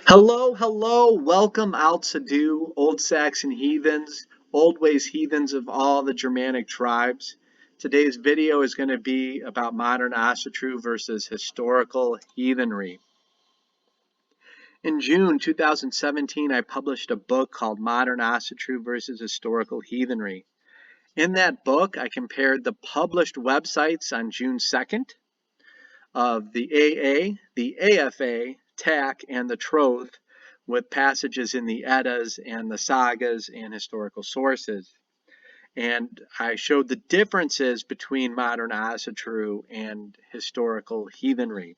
Hello, hello, welcome Aldsidu, Old Saxon heathens, Old Ways heathens of all the Germanic tribes. Today's video is going to be about modern Asatru versus historical heathenry. In June 2017, I published a book called Modern Asatru versus Historical Heathenry. In that book, I compared the published websites on June 2nd of the AA, the AFA, TAC, and the Troth with passages in the Eddas and the Sagas and historical sources. And I showed the differences between modern Asatru and historical heathenry.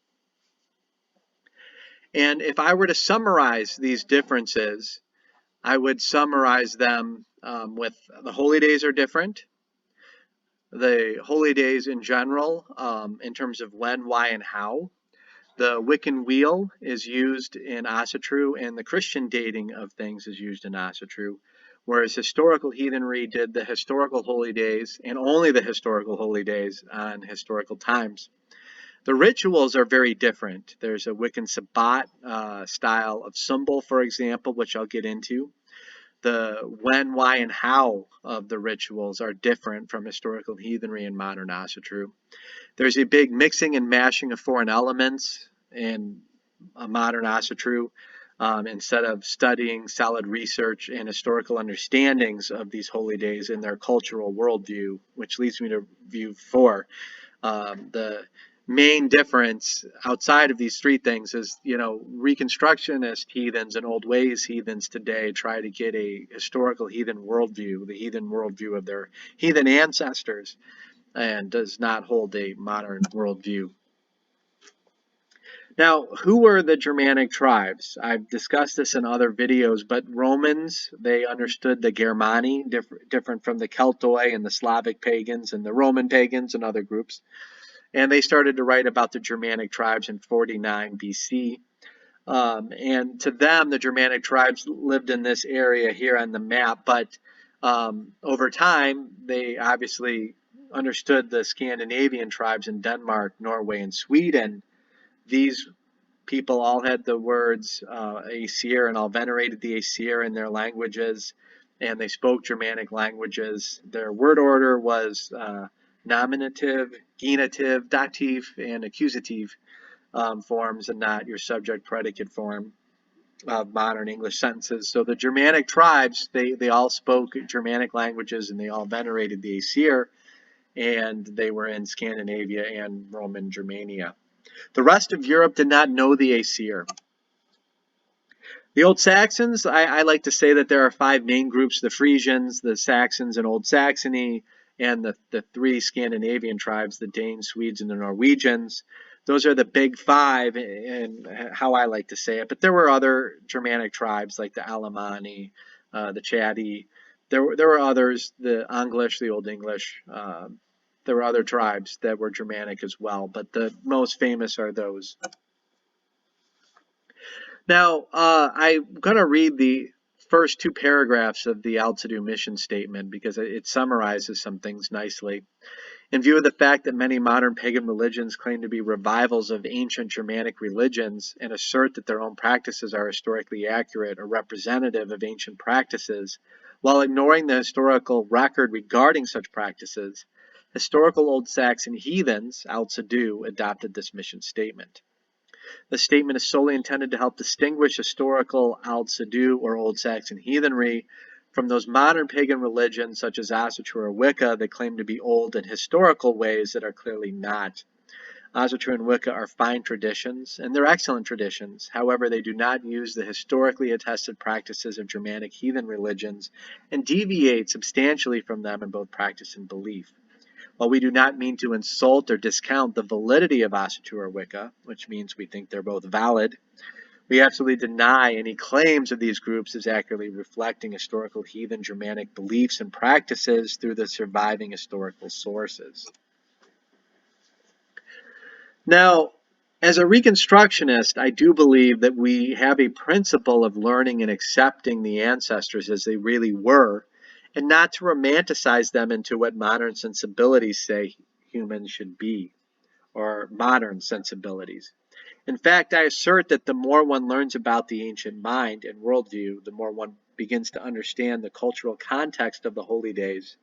And if I were to summarize these differences, I would summarize them with the holy days are different. The holy days in general, in terms of when, why, and how. The Wiccan wheel is used in Asatru, and the Christian dating of things is used in Asatru, whereas historical heathenry did the historical holy days and only the historical holy days on historical times. The rituals are very different. There's a Wiccan Sabbat style of symbol, for example, which I'll get into. The when, why, and how of the rituals are different from historical heathenry and modern Asatru. There's a big mixing and mashing of foreign elements in a modern Asatru instead of studying solid research and historical understandings of these holy days in their cultural worldview, which leads me to view 4. The main difference outside of these three things is, Reconstructionist heathens and Old Ways heathens today try to get a historical heathen worldview, the heathen worldview of their heathen ancestors, and does not hold a modern worldview. Now, who were the Germanic tribes? I've discussed this in other videos, but Romans, they understood the Germani, different from the Keltoi and the Slavic pagans and the Roman pagans and other groups. And they started to write about the Germanic tribes in 49 BC. And to them, the Germanic tribes lived in this area here on the map, but over time, they obviously understood the Scandinavian tribes in Denmark, Norway, and Sweden. These people all had the words Aesir and all venerated the Aesir in their languages, and they spoke Germanic languages. Their word order was nominative, genitive, dative, and accusative forms, and not your subject-predicate form of modern English sentences. So the Germanic tribes, they all spoke Germanic languages, and they all venerated the Aesir, and they were in Scandinavia and Roman Germania. The rest of Europe did not know the Aesir. The Old Saxons, I like to say that there are 5 main groups: the Frisians, the Saxons in Old Saxony, and the 3 Scandinavian tribes, the Danes, Swedes, and the Norwegians. Those are the big 5, and how I like to say it. But there were other Germanic tribes like the Alemanni, the Chatti. There were others, the English, the Old English. There were other tribes that were Germanic as well, but the most famous are those. Now, I'm going to read the first 2 paragraphs of the Aldsidu mission statement because it summarizes some things nicely. In view of the fact that many modern pagan religions claim to be revivals of ancient Germanic religions and assert that their own practices are historically accurate or representative of ancient practices, while ignoring the historical record regarding such practices, historical Old Saxon heathens, Aldsidu, adopted this mission statement. The statement is solely intended to help distinguish historical Aldsidu or Old Saxon heathenry from those modern pagan religions such as Asatru or Wicca that claim to be old in historical ways that are clearly not. Asatru and Wicca are fine traditions, and they're excellent traditions. However, they do not use the historically attested practices of Germanic heathen religions and deviate substantially from them in both practice and belief. While we do not mean to insult or discount the validity of Asatru or Wicca, which means we think they're both valid, we absolutely deny any claims of these groups as accurately reflecting historical heathen Germanic beliefs and practices through the surviving historical sources. Now, as a Reconstructionist, I do believe that we have a principle of learning and accepting the ancestors as they really were, and not to romanticize them into what modern sensibilities say humans should be, or modern sensibilities. In fact, I assert that the more one learns about the ancient mind and worldview, the more one begins to understand the cultural context of the holy days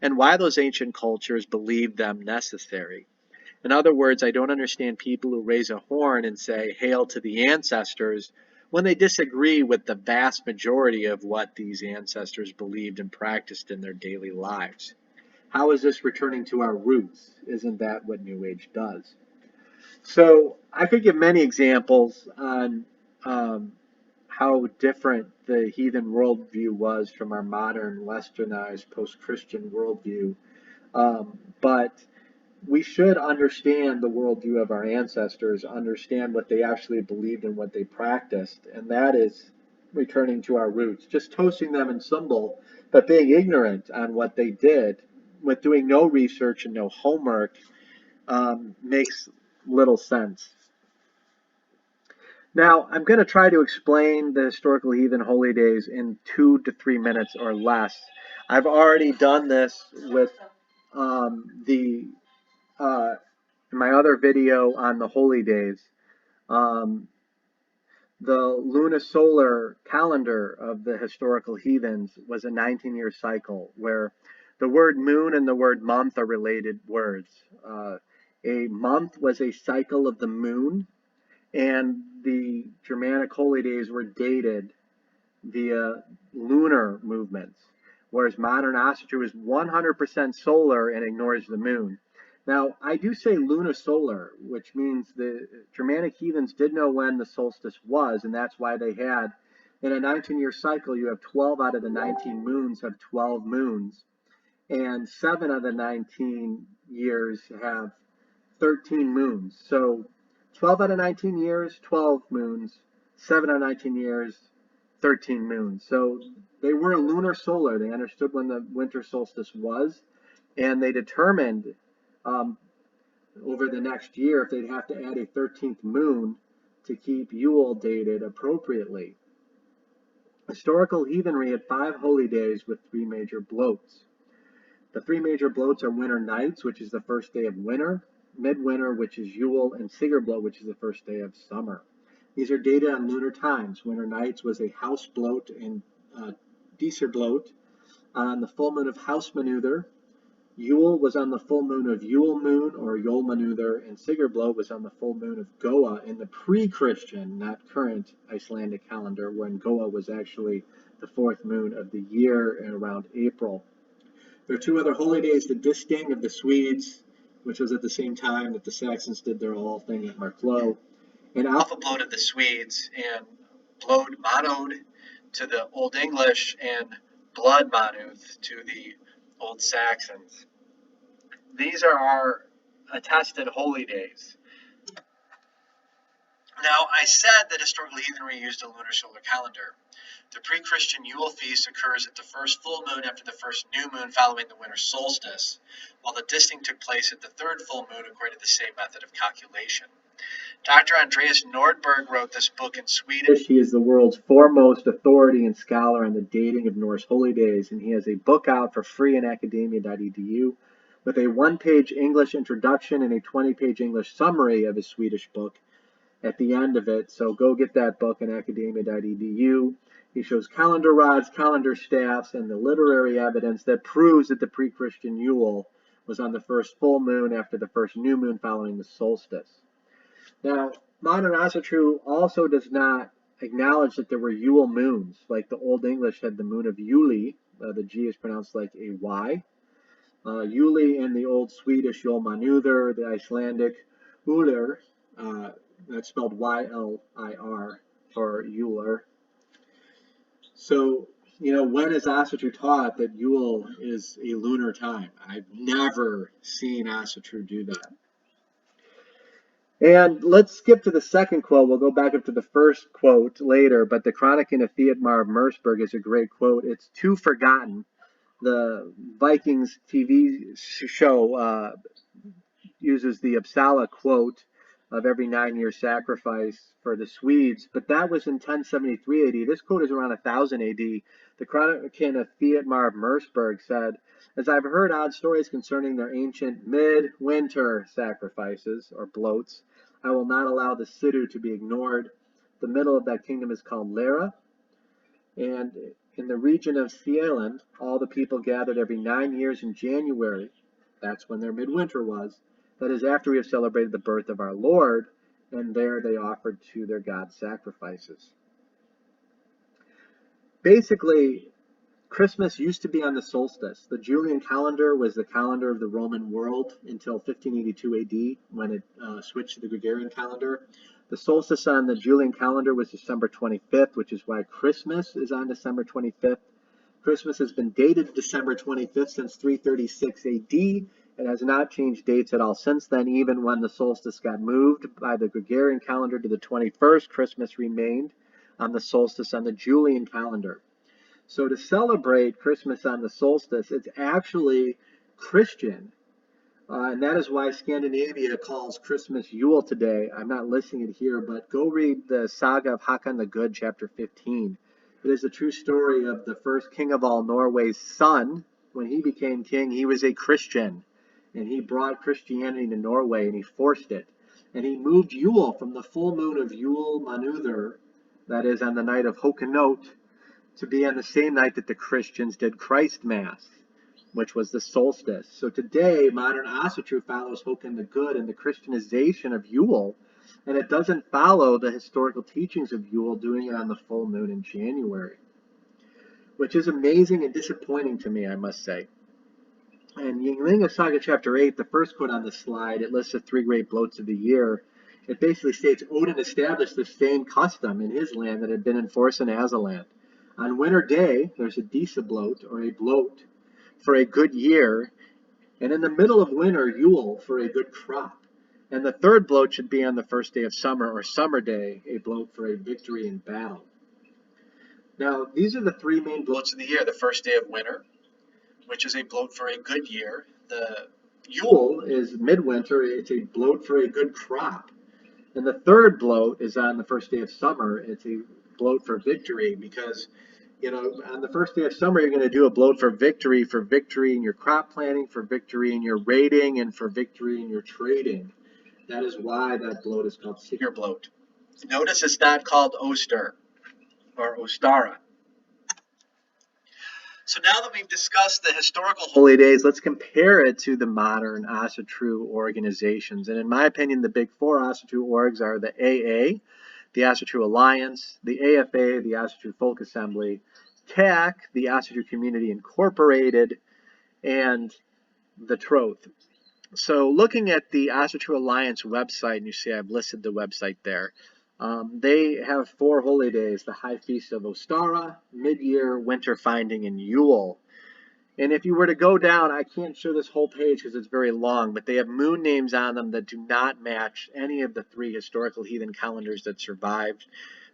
and why those ancient cultures believed them necessary. In other words, I don't understand people who raise a horn and say, "Hail to the ancestors," when they disagree with the vast majority of what these ancestors believed and practiced in their daily lives. How is this returning to our roots? Isn't that what New Age does? So I could give many examples on how different the heathen worldview was from our modern, westernized, post-Christian worldview. But we should understand the worldview of our ancestors, understand what they actually believed and what they practiced, and that is returning to our roots. Just toasting them in symbol, but being ignorant on what they did, with doing no research and no homework, makes little sense. Now, I'm going to try to explain the historical heathen holy days in 2 to 3 minutes or less. I've already done this with the in my other video on the holy days. The lunisolar calendar of the historical heathens was a 19-year cycle where the word moon and the word month are related words. A month was a cycle of the moon, and the Germanic holy days were dated via lunar movements, whereas modern Asatru is 100% solar and ignores the moon. Now, I do say lunisolar, which means the Germanic heathens did know when the solstice was, and that's why they had, in a 19-year cycle, you have 12 out of the 19 moons have 12 moons, and 7 of the 19 years have 13 moons. So 12 out of 19 years, 12 moons, 7 out of 19 years, 13 moons. So they were lunar solar. They understood when the winter solstice was, and they determined over the next year if they'd have to add a 13th moon to keep Yule dated appropriately. Historical heathenry had 5 holy days with 3 major bloats. The 3 major bloats are winter nights, which is the first day of winter, midwinter, which is Yule, and Sigurblot, which is the first day of summer. These are dated on lunar times. Winter nights was a house bloat and Dieserblot on the full moon of Hausmanuther. Yule was on the full moon of Yule moon or Yolmanuther, and Sigurblot was on the full moon of Goa in the pre-Christian, not current Icelandic calendar, when Goa was actually the 4th moon of the year and around April. There are 2 other holy days, the Disting of the Swedes, which was at the same time that the Saxons did their all thing at Marklo, and Alpha Blot of the Swedes, and Blod Manod to the Old English, and Blood Manuth to the Old Saxons. These are our attested holy days. Now, I said that historical heathenry used a lunar solar calendar. The pre-Christian Yule feast occurs at the first full moon after the first new moon following the winter solstice, while the Disting took place at the 3rd full moon according to the same method of calculation. Dr. Andreas Nordberg wrote this book in Swedish. He is the world's foremost authority and scholar on the dating of Norse holy days, and he has a book out for free in academia.edu with a 1-page English introduction and a 20-page English summary of his Swedish book at the end of it. So go get that book in academia.edu. He shows calendar rods, calendar staffs, and the literary evidence that proves that the pre-Christian Yule was on the first full moon after the first new moon following the solstice. Now, modern Asatru also does not acknowledge that there were Yule moons, like the Old English had the moon of Juli. The G is pronounced like a Y. Juli in the Old Swedish Jolmanuther, the Icelandic Ulir, that's spelled Y-L-I-R for Euler. So, when is Asatru taught that Yule is a lunar time? I've never seen Asatru do that. And let's skip to the second quote. We'll go back up to the first quote later, but the Chronicle of Theodmar of Merseburg is a great quote. It's too forgotten. The Vikings TV show uses the Uppsala quote of every 9-year sacrifice for the Swedes, but that was in 1073 AD. This quote is around 1000 AD. The Chronicle of Theodmar of Merseburg said, "As I've heard odd stories concerning their ancient midwinter sacrifices, or bloats, I will not allow the Siddu to be ignored. The middle of that kingdom is called Lera, and in the region of Sealand, all the people gathered every 9 years in January. That's when their midwinter was. That is after we have celebrated the birth of our Lord, and there they offered to their gods sacrifices. Basically, Christmas used to be on the solstice. The Julian calendar was the calendar of the Roman world until 1582 AD when it switched to the Gregorian calendar. The solstice on the Julian calendar was December 25th, which is why Christmas is on December 25th. Christmas has been dated December 25th since 336 AD. It has not changed dates at all since then. Even when the solstice got moved by the Gregorian calendar to the 21st, Christmas remained on the solstice on the Julian calendar. So to celebrate Christmas on the solstice, it's actually Christian. And that is why Scandinavia calls Christmas Yule today. I'm not listing it here, but go read the saga of Hakon the Good, chapter 15. It is a true story of the first king of all Norway's son. When he became king, he was a Christian. And he brought Christianity to Norway, and he forced it. And he moved Yule from the full moon of Yule Manuther, that is on the night of Hokanot, to be on the same night that the Christians did Christ Mass, which was the solstice. So today, modern Asatru follows Håkon the Good and the Christianization of Yule, and it doesn't follow the historical teachings of Yule, doing it on the full moon in January, which is amazing and disappointing to me, I must say. And Ynglinga Saga chapter 8, the first quote on the slide, it lists the three great bloats of the year. It basically states Odin established the same custom in his land that had been in force in Asaland. On winter day, there's a Disa bloat, or a bloat, for a good year, and in the middle of winter, Yule, for a good crop. And the third bloat should be on the first day of summer, or summer day, a bloat for a victory in battle. Now, these are the three main bloats of the year. The first day of winter, which is a bloat for a good year. The Yule is midwinter, it's a bloat for a good crop. And the third bloat is on the first day of summer, it's a bloat for victory, because on the first day of summer, you're going to do a bloat for victory in your crop planting, for victory in your raiding, and for victory in your trading. That is why that bloat is called Sigur bloat. Notice it's not called Oster or Ostara. So now that we've discussed the historical holy days, let's compare it to the modern Asatru organizations. And in my opinion, the big four Asatru orgs are the AA, the Asatru Alliance, the AFA, the Asatru Folk Assembly, TAC, the Asatru Community Incorporated, and the Troth. So looking at the Asatru Alliance website, and you see I've listed the website there, they have 4 holy days: the High Feast of Ostara, Mid-Year, Winter Finding, and Yule. And if you were to go down, I can't show this whole page because it's very long, but they have moon names on them that do not match any of the 3 historical heathen calendars that survived.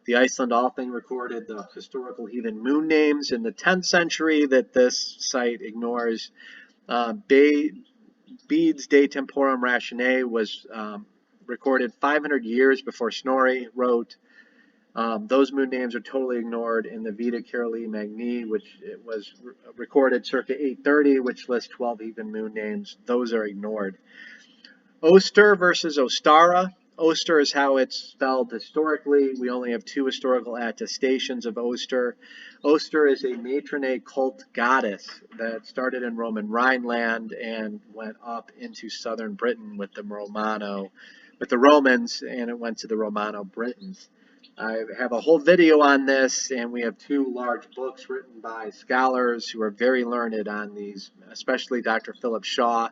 The Iceland Althing recorded the historical heathen moon names in the 10th century that this site ignores. Bede's De Temporum Rationae was recorded 500 years before Snorri wrote. Those moon names are totally ignored in the Vita Caroli Magni, which it was recorded circa 830, which lists 12 heathen moon names. Those are ignored. Oster versus Ostara. Oster is how it's spelled historically. We only have 2 historical attestations of Oster. Oster is a matronate cult goddess that started in Roman Rhineland and went up into southern Britain with the Romans, and it went to the Romano Britons. I have a whole video on this, and we have 2 large books written by scholars who are very learned on these, especially Dr. Philip Shaw.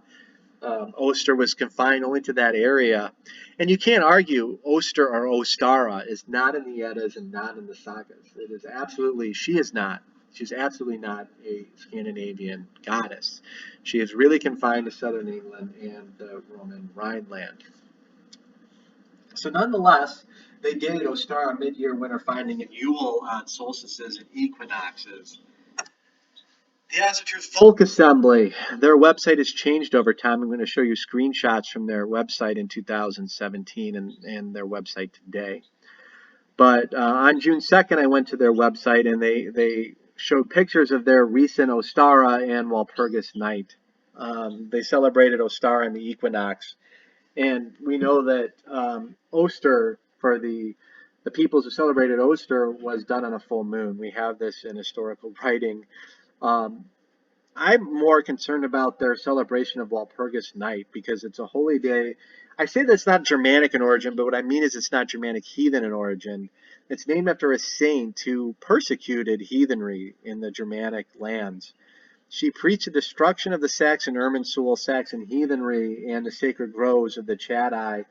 Oster was confined only to that area. And you can't argue Oster or Ostara is not in the Eddas and not in the sagas. It is absolutely, she's absolutely not a Scandinavian goddess. She is really confined to southern England and the Roman Rhineland. So nonetheless, they date Ostara, Mid-Year, Winter Finding, and Yule on solstices and equinoxes. The Asatru Folk Assembly, their website has changed over time. I'm going to show you screenshots from their website in 2017 and their website today. But on June 2nd, I went to their website, and they showed pictures of their recent Ostara and Walpurgis night. They celebrated Ostara and the equinox. And we know that Oster, for the peoples who celebrated Oster, was done on a full moon. We have this in historical writing. Um, I'm more concerned about their celebration of Walpurgis Night because it's a holy day. I say that's not Germanic in origin, but what I mean is it's not Germanic heathen in origin. It's named after a saint who persecuted heathenry in the Germanic lands. She preached the destruction of the Saxon Irminsul, Saxon heathenry, and the sacred groves of the Chatti,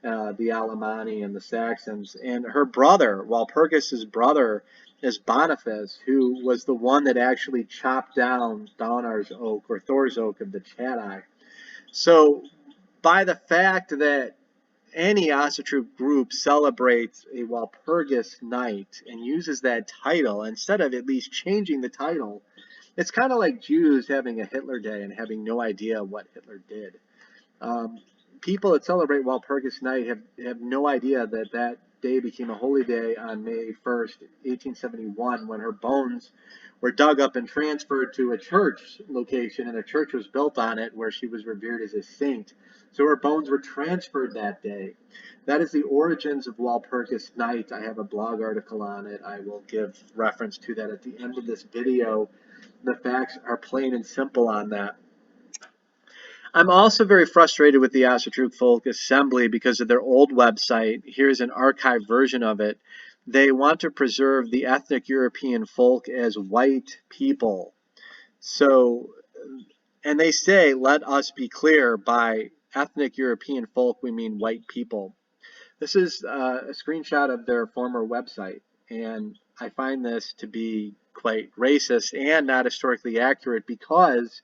the Alemanni, and the Saxons. And her brother, Walpurgis's brother, is Boniface, who was the one that actually chopped down Donar's oak or Thor's oak of the Chatti. So, by the fact that any Asatru group celebrates a Walpurgis night and uses that title instead of at least changing the title, it's kind of like Jews having a Hitler Day and having no idea what Hitler did. Um, People that celebrate Walpurgis Night have no idea that that day became a holy day on May 1st, 1871, when her bones were dug up and transferred to a church location, and a church was built on it where she was revered as a saint. So her bones were transferred that day. That is the origins of Walpurgis Night. I have a blog article on it. I will give reference to that at the end of this video. The facts are plain and simple on that. I'm also very frustrated with the Asatru Folk Assembly because of their old website. Here's an archived version of it. They want to preserve the ethnic European folk as white people. So, and they say, let us be clear, by ethnic European folk, we mean white people. This is a screenshot of their former website, and I find this to be quite racist and not historically accurate because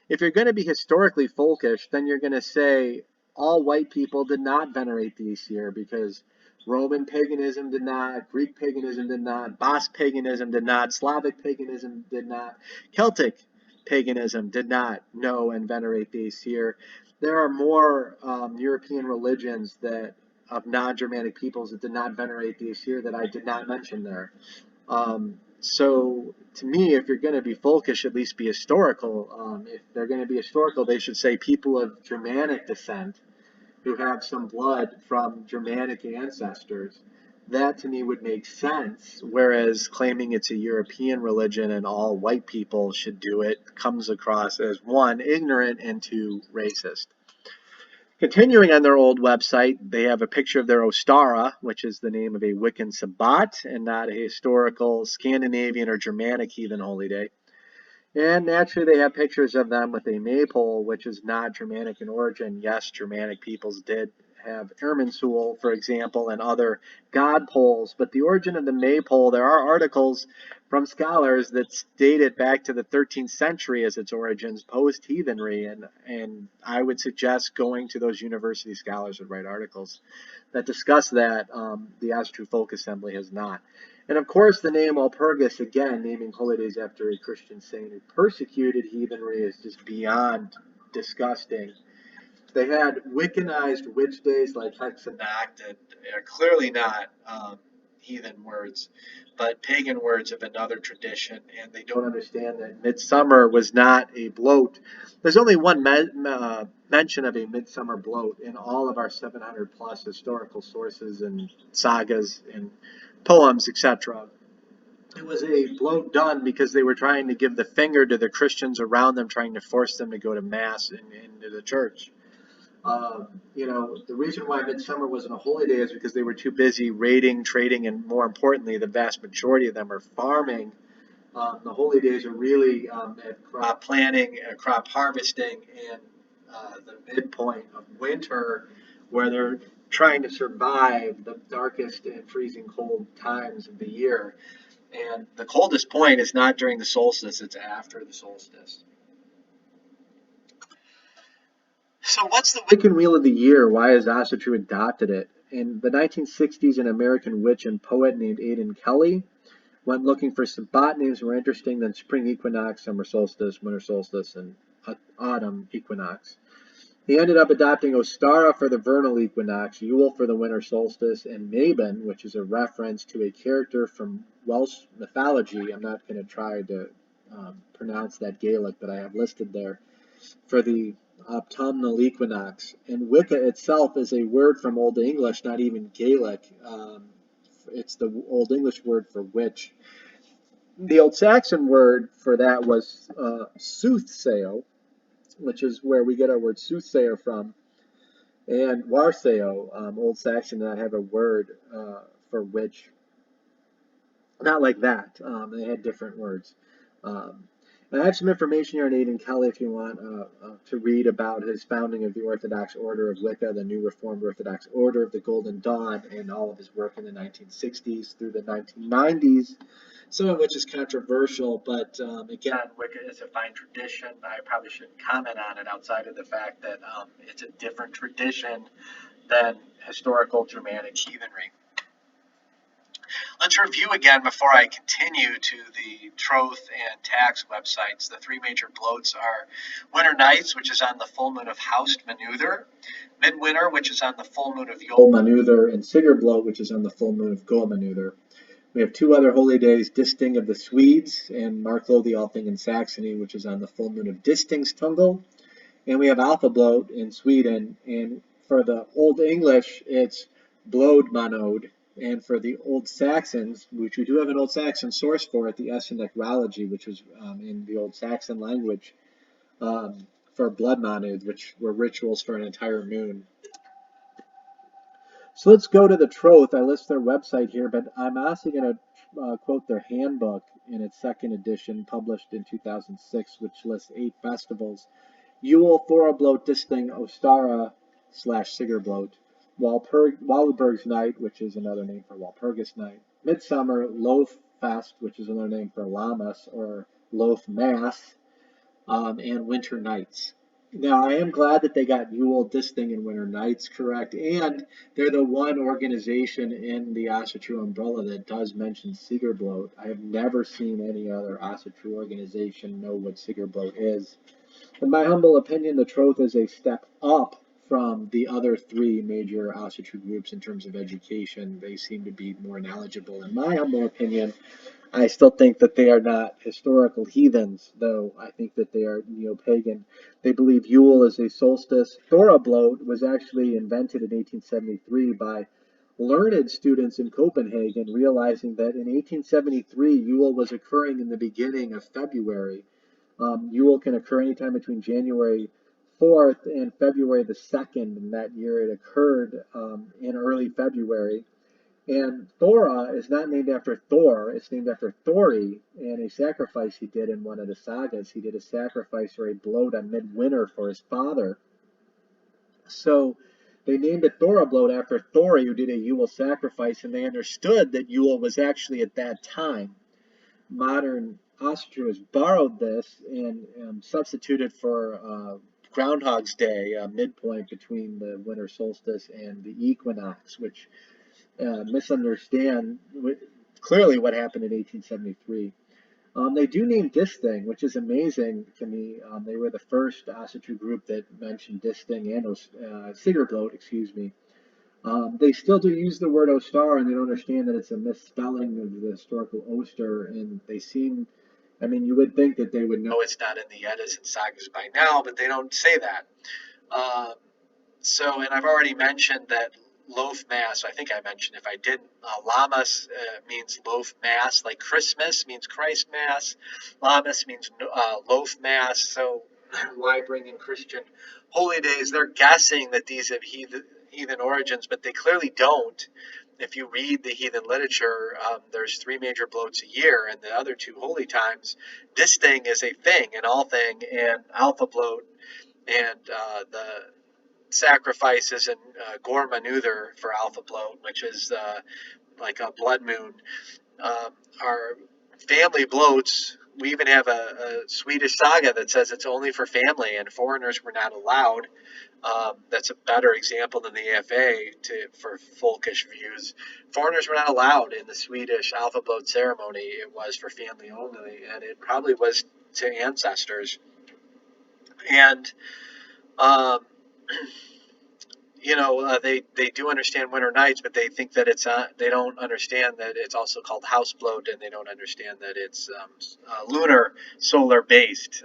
if you're going to be historically folkish, then you're going to say all white people did not venerate the Aesir because Roman paganism did not, Greek paganism did not, Basque paganism did not, Slavic paganism did not, Celtic paganism did not know and venerate the Aesir. There are more European religions that of non-Germanic peoples that did not venerate the Aesir that I did not mention there. So to me, if you're going to be folkish, at least be historical. If they're going to be historical, they should say people of Germanic descent who have some blood from Germanic ancestors. That to me would make sense, whereas claiming it's a European religion and all white people should do it comes across as one, ignorant, and two, racist. Continuing on their old website, they have a picture of their Ostara, which is the name of a Wiccan Sabbat and not a historical Scandinavian or Germanic heathen holy day. And naturally, they have pictures of them with a maypole, which is not Germanic in origin. Yes, Germanic peoples did have Irminsul, for example, and other god poles. But the origin of the maypole, there are articles from scholars that date it back to the 13th century as its origins, post-heathenry. And I would suggest going to those university scholars that write articles that discuss that. The Asatru Folk Assembly has not. And of course, the name Walpurgis, again, naming holy days after a Christian saint who persecuted heathenry, is just beyond disgusting. They had Wiccanized witch days like Hexanacht that are clearly not heathen words, but pagan words of another tradition, and they don't understand that midsummer was not a bloat. There's only one mention of a midsummer bloat in all of our 700 plus historical sources and sagas and poems, etc. It was a bloat done because they were trying to give the finger to the Christians around them, trying to force them to go to mass and into the church. The reason why midsummer wasn't a holy day is because they were too busy raiding, trading, and more importantly, the vast majority of them are farming. The holy days are really at crop planting, crop harvesting, and the midpoint of winter, where they're trying to survive the darkest and freezing cold times of the year. And the coldest point is not during the solstice, it's after the solstice. So what's the Wiccan Wheel of the Year? Why has Asatru adopted it? In the 1960s, an American witch and poet named Aidan Kelly went looking for Sabbat names more interesting than spring equinox, summer solstice, winter solstice, and autumn equinox. He ended up adopting Ostara for the vernal equinox, Yule for the winter solstice, and Mabon, which is a reference to a character from Welsh mythology. I'm not going to try to pronounce that Gaelic that I have listed there, for the autumnal equinox. And Wicca itself is a word from Old English, not even Gaelic. It's the Old English word for witch. The Old Saxon word for that was soothsayer, which is where we get our word soothsayer from. And Warseo, Old Saxon, did not have a word for witch. Not like that. They had different words. Um, and I have some information here on Aidan Kelly if you want to read about his founding of the Orthodox Order of Wicca, the New Reformed Orthodox Order of the Golden Dawn, and all of his work in the 1960s through the 1990s, some of which is controversial, but again, Wicca is a fine tradition. I probably shouldn't comment on it outside of the fact that it's a different tradition than historical Germanic heathenry. Let's review again before I continue to the Troth and Tax websites. The three major bloats are Winter Nights, which is on the full moon of Haust Manuther, Midwinter, which is on the full moon of Yule Manuther, and Sigurd bloat, which is on the full moon of Go Manuther. We have two other holy days, Disting of the Swedes and Marklo the Althing in Saxony, which is on the full moon of Distingstungel. And we have Alpha bloat in Sweden, and for the Old English, it's Blodmanod. And for the Old Saxons, which we do have an Old Saxon source for it, the Essenecrology, which was in the Old Saxon language, for Bloodmanod, which were rituals for an entire moon. So let's go to the Troth. I list their website here, but I'm also going to quote their handbook in its second edition, published in 2006, which lists 8 festivals: Yule, Thorabloat, Disting, Ostara / Sigurblot, Walpurgis Night, which is another name for Walpurgis Night, Midsummer, Loath Fest, which is another name for Lammas or Loath Mass, and Winter Nights. Now, I am glad that they got Yule, Disting, and Winter Nights correct, and they're the one organization in the Asatru umbrella that does mention Sigurblot. I have never seen any other Asatru organization know what Sigurblot is. In my humble opinion, the Troth is a step up from the other 3 major Asatru groups in terms of education. They seem to be more knowledgeable. In my humble opinion, I still think that they are not historical heathens, though I think that they are neo-pagan. They believe Yule is a solstice. Thorabloat was actually invented in 1873 by learned students in Copenhagen, realizing that in 1873 Yule was occurring in the beginning of February. Yule can occur anytime between January 4th and February the 2nd, and that year it occurred in early February. And Thora is not named after Thor, it's named after Thori and a sacrifice he did in one of the sagas. He did a sacrifice or a bloat on midwinter for his father. So they named it Thorabloat after Thori, who did a Yule sacrifice, and they understood that Yule was actually at that time. Modern Asatru has borrowed this and substituted for Groundhog's Day, midpoint between the winter solstice and the equinox, which misunderstand clearly what happened in 1873. They do name Disting, which is amazing to me. They were the first Asatru group that mentioned Disting and Sigurblot, excuse me. They still do use the word Ostar, and they don't understand that it's a misspelling of the historical Oster, and they seem, I mean, you would think that they would know it's not in the Eddas and Sagas by now, but they don't say that. And I've already mentioned that loaf mass. I think I mentioned, if I didn't, Lammas means loaf mass, like Christmas means Christ mass. Lammas means loaf mass. So why bring in Christian holy days? They're guessing that these have heathen origins, but they clearly don't. If you read the heathen literature, there's 3 major bloats a year, and the other 2 holy times. This thing is a thing, an all thing, and alpha bloat, and the sacrifices in Gormanuther for Alpha Bloat, which is like a blood moon, are family bloats. We even have a Swedish saga that says it's only for family and foreigners were not allowed. That's a better example than the AFA for folkish views. Foreigners were not allowed in the Swedish Alpha Bloat ceremony. It was for family only, and it probably was to ancestors. And they do understand Winter Nights, but they think that they don't understand that it's also called house bloat, and they don't understand that it's lunar, solar based.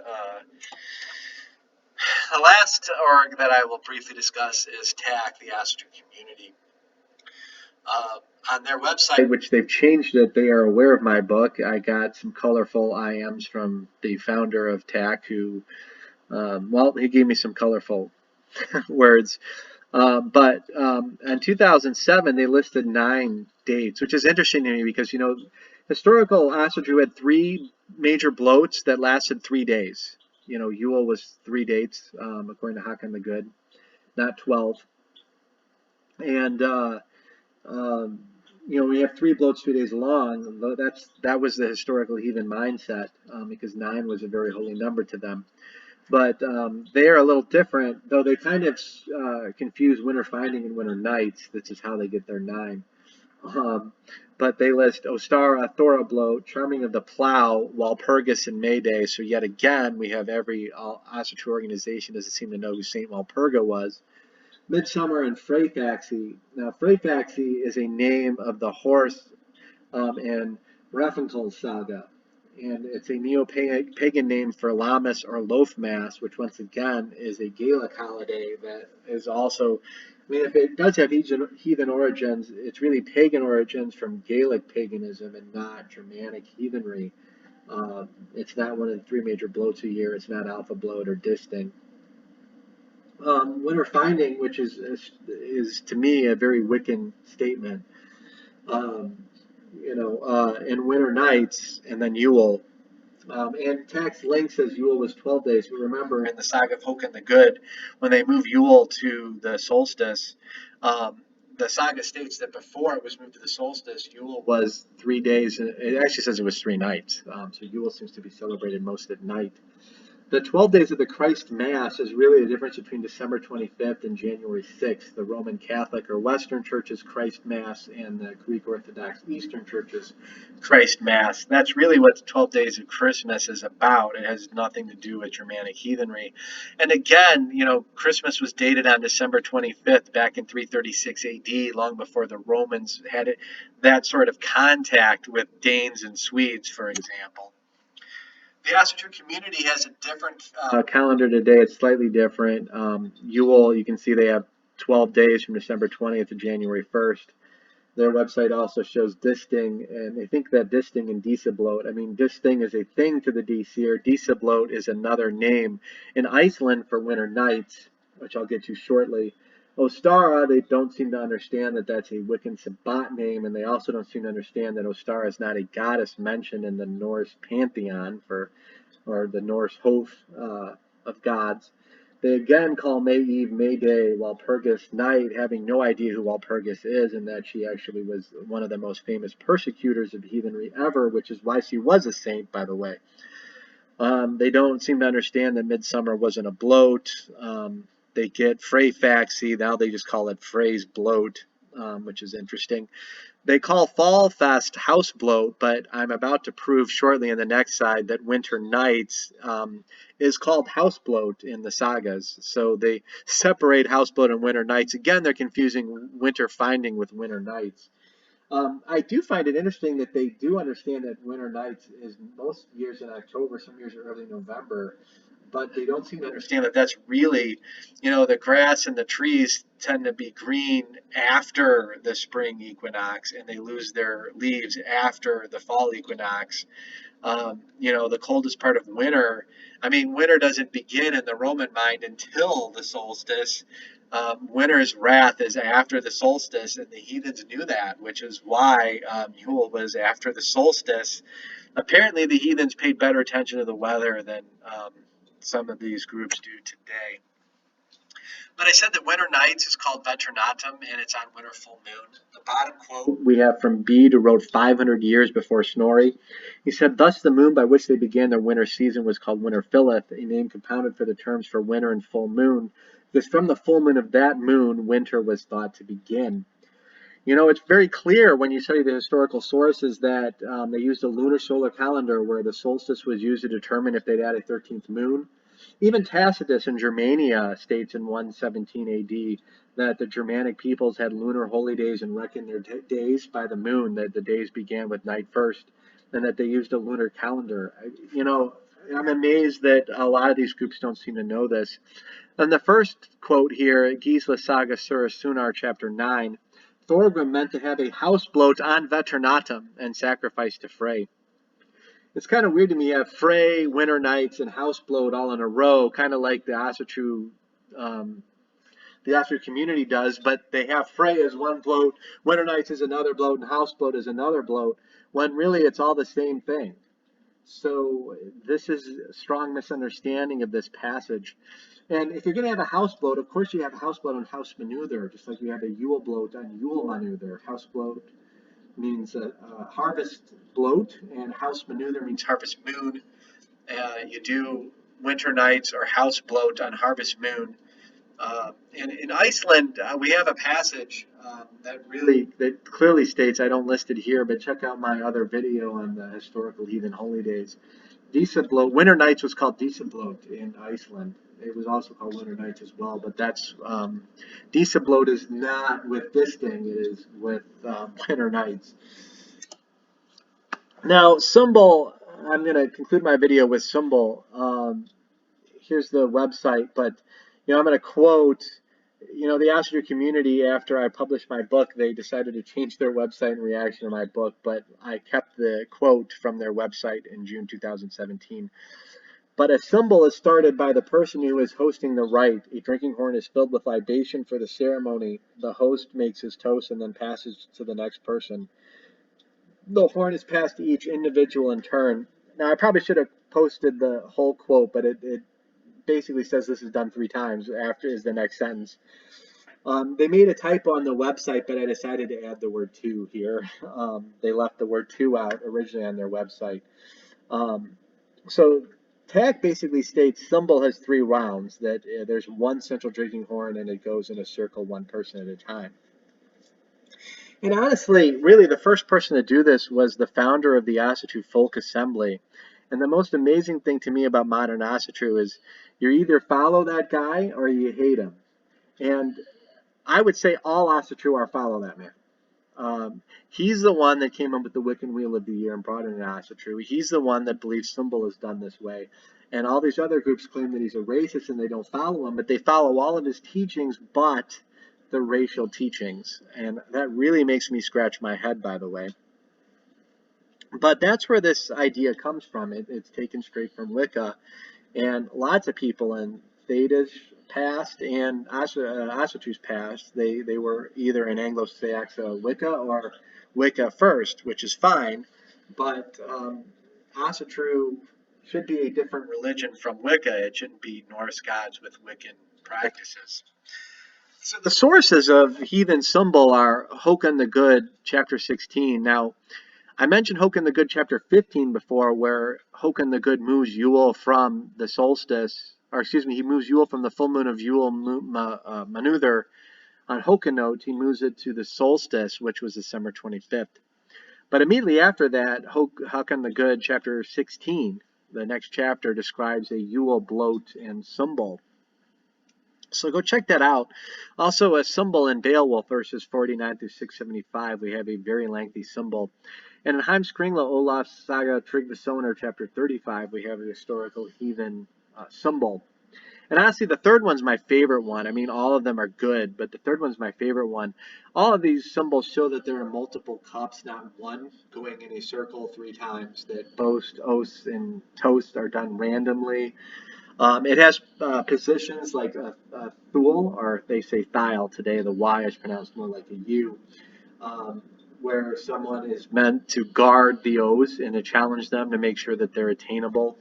The last org that I will briefly discuss is TAC, the Asatru community. On their website, which they've changed it, they are aware of my book. I got some colorful IMs from the founder of TAC, who, well, he gave me some colorful words. But in 2007, they listed 9 dates, which is interesting to me because, historical Asatru had 3 major bloats that lasted 3 days. Yule was 3 dates, according to Hakan the Good, not 12. And, we have 3 bloats 2 days long. That was the historical heathen mindset, because 9 was a very holy number to them. But they are a little different, though they kind of confuse winter finding and winter nights. This is how they get their 9. But they list Ostara, Thora bloat, Charming of the Plow, Walpurgis, and May Day. So yet again, we have every Asatru organization doesn't seem to know who Saint Walpurga was. Midsummer and Freyfaxi. Now, Freyfaxi is a name of the horse in Raffenkel saga. And it's a neo-pagan name for Lammas or Loaf Mass, which once again is a Gaelic holiday that is also, if it does have heathen origins, it's really pagan origins from Gaelic paganism and not Germanic heathenry. It's not one of the 3 major bloats a year. It's not alpha bloat or distinct. Winter finding, which is to me a very Wiccan statement. And winter nights, and then Yule. And Tax Link says Yule was 12 days. But remember, in the Saga of Håkon the Good, when they moved Yule to the solstice, the saga states that before it was moved to the solstice, Yule was 3 days. And it actually says it was 3 nights. So Yule seems to be celebrated most at night. The 12 days of the Christ Mass is really the difference between December 25th and January 6th, the Roman Catholic or Western Church's Christ Mass and the Greek Orthodox Eastern Church's Christ Mass. That's really what the 12 days of Christmas is about. It has nothing to do with Germanic heathenry. And again, Christmas was dated on December 25th back in 336 AD, long before the Romans had that sort of contact with Danes and Swedes, for example. The Asatru community has a different calendar today. It's slightly different. Yule, you can see they have 12 days from December 20th to January 1st. Their website also shows Disting, and they think that Disting and Dísabloat. Disting is a thing to the DCer. Dísabloat is another name in Iceland for winter nights, which I'll get to shortly. Ostara, they don't seem to understand that that's a Wiccan Sabbat name, and they also don't seem to understand that Ostara is not a goddess mentioned in the Norse pantheon or the Norse host of gods. They again call May Eve May Day Walpurgis night, having no idea who Walpurgis is, and that she actually was one of the most famous persecutors of heathenry ever, which is why she was a saint, by the way. They don't seem to understand that Midsummer wasn't a bloat. They get Freyfaxi, now they just call it Frey's bloat, which is interesting. They call Fall Fest house bloat, but I'm about to prove shortly in the next side that Winter Nights is called house bloat in the sagas. So they separate house bloat and Winter Nights. Again, they're confusing winter finding with winter nights. I do find it interesting that they do understand that Winter Nights is most years in October, some years are early November, but they don't seem to understand that that's really, the grass and the trees tend to be green after the spring equinox, and they lose their leaves after the fall equinox. The coldest part of winter. Winter doesn't begin in the Roman mind until the solstice. Winter's wrath is after the solstice, and the heathens knew that, which is why Yule was after the solstice. Apparently, the heathens paid better attention to the weather than some of these groups do today. But I said that Winter Nights is called Veternatum, and it's on winter full moon. The bottom quote we have from Bede, who wrote 500 years before Snorri. He said, "Thus the moon by which they began their winter season was called Winter Philith, a name compounded for the terms for winter and full moon, because from the full moon of that moon, winter was thought to begin." It's very clear when you study the historical sources that they used a lunar solar calendar where the solstice was used to determine if they'd add a 13th moon. Even Tacitus in Germania states in 117 AD that the Germanic peoples had lunar holy days and reckoned their days by the moon, that the days began with night first, and that they used a lunar calendar. I'm amazed that a lot of these groups don't seem to know this. And the first quote here, Gisla Saga Sura Sunar, chapter 9, Thorgrim meant to have a house bloat on Veternatum and sacrifice to Frey. It's kind of weird to me. You have Frey, Winter Nights, and house bloat all in a row, kind of like the Asatru community does, but they have Frey as one bloat, Winter Nights is another bloat, and house bloat is another bloat, when really it's all the same thing. So this is a strong misunderstanding of this passage. And if you're going to have a house bloat, of course you have a house bloat on house manuther, just like you have a Yule bloat on Yule manuther. House bloat means harvest bloat, and house manuther means harvest moon. You do winter nights or house bloat on harvest moon. And in Iceland, we have a passage that clearly states, I don't list it here, but check out my other video on the historical heathen holy days. Dísablót, Winter Nights was called Dísablót in Iceland. It was also called Winter Nights as well, but that's Dísablót is not with this thing. It is with Winter Nights. Now, Symbol, I'm going to conclude my video with Symbol. Here's the website, but I'm going to quote. The Asatru community, after I published my book, they decided to change their website in reaction to my book, but I kept the quote from their website in June 2017. But a symbol is started by the person who is hosting the rite. A drinking horn is filled with libation for the ceremony. The host makes his toast and then passes to the next person. The horn is passed to each individual in turn. Now, I probably should have posted the whole quote, but it basically says this is done 3 times. After is the next sentence. They made a typo on the website, but I decided to add the word "to" here. They left the word "to" out originally on their website. So TAC basically states Symbol has 3 rounds, that there's one central drinking horn and it goes in a circle, one person at a time. And honestly, really the first person to do this was the founder of the Asatru Folk Assembly. And the most amazing thing to me about modern Asatru is you either follow that guy or you hate him. And I would say all Asatru are follow that man. He's the one that came up with the Wiccan Wheel of the Year and brought in Asatru. He's the one that believes Symbol is done this way. And all these other groups claim that he's a racist and they don't follow him, but they follow all of his teachings but the racial teachings. And that really makes me scratch my head, by the way. But that's where this idea comes from. It's taken straight from Wicca. And lots of people in Theta's past and Asatru's past, they were either in Anglo-Saxon Wicca or Wicca first, which is fine. But Asatru should be a different religion from Wicca. It shouldn't be Norse gods with Wiccan practices. So the sources of heathen Symbol are Håkon the Good, chapter 16. Now, I mentioned Håkon the Good, chapter 15 before, where Håkon the Good moves Yule from the solstice, or excuse me, he moves Yule from the full moon of Yule manuther on Håkonot. He moves it to the solstice, which was December 25th. But immediately after that, Håkon the Good, chapter 16, the next chapter, describes a Yule bloat and Symbol. So go check that out. Also, a Symbol in Beowulf, verses 49 through 675, we have a very lengthy Symbol. And in Heimskringla Olaf's Saga Tryggvasonar, chapter 35, we have a historical heathen Symbol. And honestly, the third one's my favorite one. I mean, all of them are good, but the third one's my favorite one. All of these symbols show that there are multiple cups, not one, going in a circle 3 times, that boast, oaths, and toast are done randomly. It has positions like a thule, or they say thial today. The Y is pronounced more like a U, where someone is meant to guard the oaths and to challenge them to make sure that they're attainable.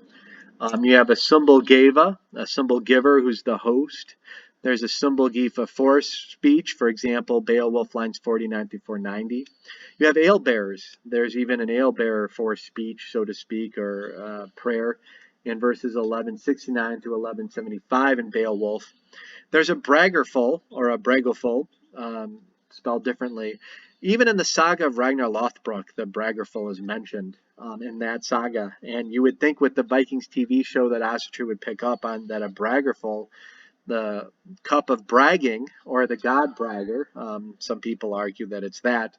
You have a Symbol Geva, a Symbol Giver, who's the host. There's a Symbol Gifa force speech, for example, Beowulf lines 49 through 490. You have ale bearers. There's even an ale bearer force speech, so to speak, or prayer, in verses 1169 to 1175 in Beowulf. There's a braggerful, or a bragoful, spelled differently. Even in the saga of Ragnar Lothbrok, the braggerful is mentioned in that saga. And you would think with the Vikings TV show that Asatru would pick up on, that a braggerful, the cup of bragging, or the god bragger, some people argue that it's that.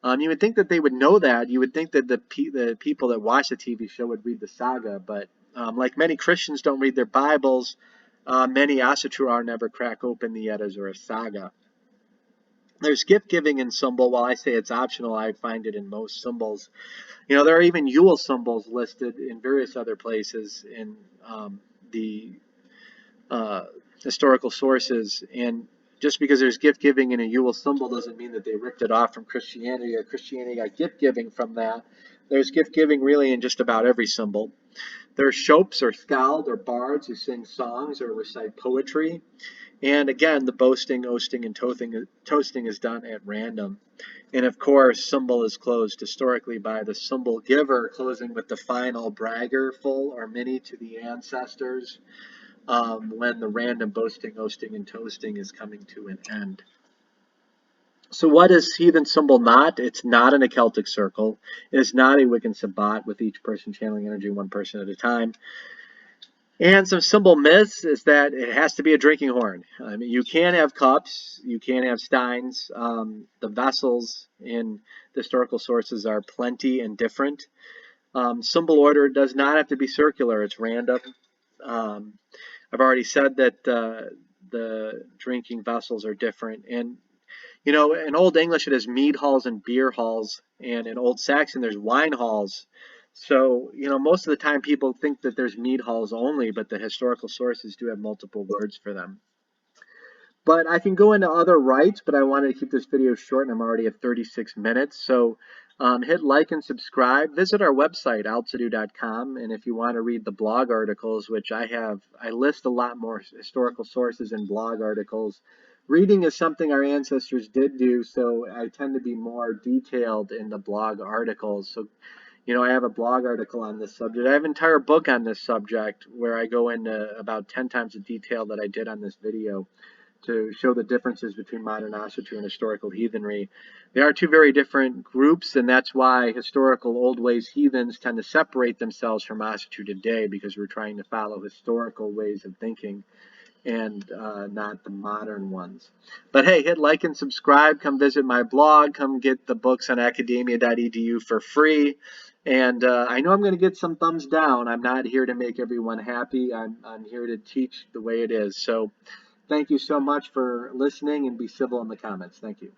You would think that they would know that. You would think that the people that watch the TV show would read the saga, but Like many Christians don't read their Bibles, many Asatru are never crack open the Eddas or a saga. There's gift giving in symbol. While I say it's optional, I find it in most symbols. There are even Yule symbols listed in various other places in the uh, historical sources. And just because there's gift giving in a Yule symbol doesn't mean that they ripped it off from Christianity or Christianity got gift giving from that. There's gift giving really in just about every symbol. There are shopes or skald or bards who sing songs or recite poetry. And again, the boasting, oasting, and toasting is done at random. And of course, symbol is closed historically by the symbol giver, closing with the final bragger, full or mini to the ancestors, when the random boasting, oasting, and toasting is coming to an end. So what is heathen symbol not? It's not in a Celtic circle. It is not a Wiccan sabbat with each person channeling energy one person at a time. And some symbol myths is that it has to be a drinking horn. I mean, you can have cups, you can have steins. The vessels in the historical sources are plenty and different. Symbol order does not have to be circular, it's random. Um, I've already said that the drinking vessels are different. And, in Old English it is mead halls and beer halls, and in Old Saxon there's wine halls. So, most of the time people think that there's mead halls only, but the historical sources do have multiple words for them. But I can go into other rites, but I wanted to keep this video short, and I'm already at 36 minutes. So hit like and subscribe. Visit our website, aldsidu.com, and if you want to read the blog articles, which I list a lot more historical sources in blog articles. Reading is something our ancestors did do, so I tend to be more detailed in the blog articles. So, I have a blog article on this subject. I have an entire book on this subject where I go into about 10 times the detail that I did on this video to show the differences between modern Asatru and historical heathenry. They are two very different groups, and that's why historical old ways heathens tend to separate themselves from Asatru today, because we're trying to follow historical ways of thinking and not the modern ones. But hey, hit like and subscribe. Come visit my blog. Come get the books on academia.edu for free. And I know I'm going to get some thumbs down. I'm not here to make everyone happy. I'm here to teach the way it is. So thank you so much for listening, and be civil in the comments. Thank you.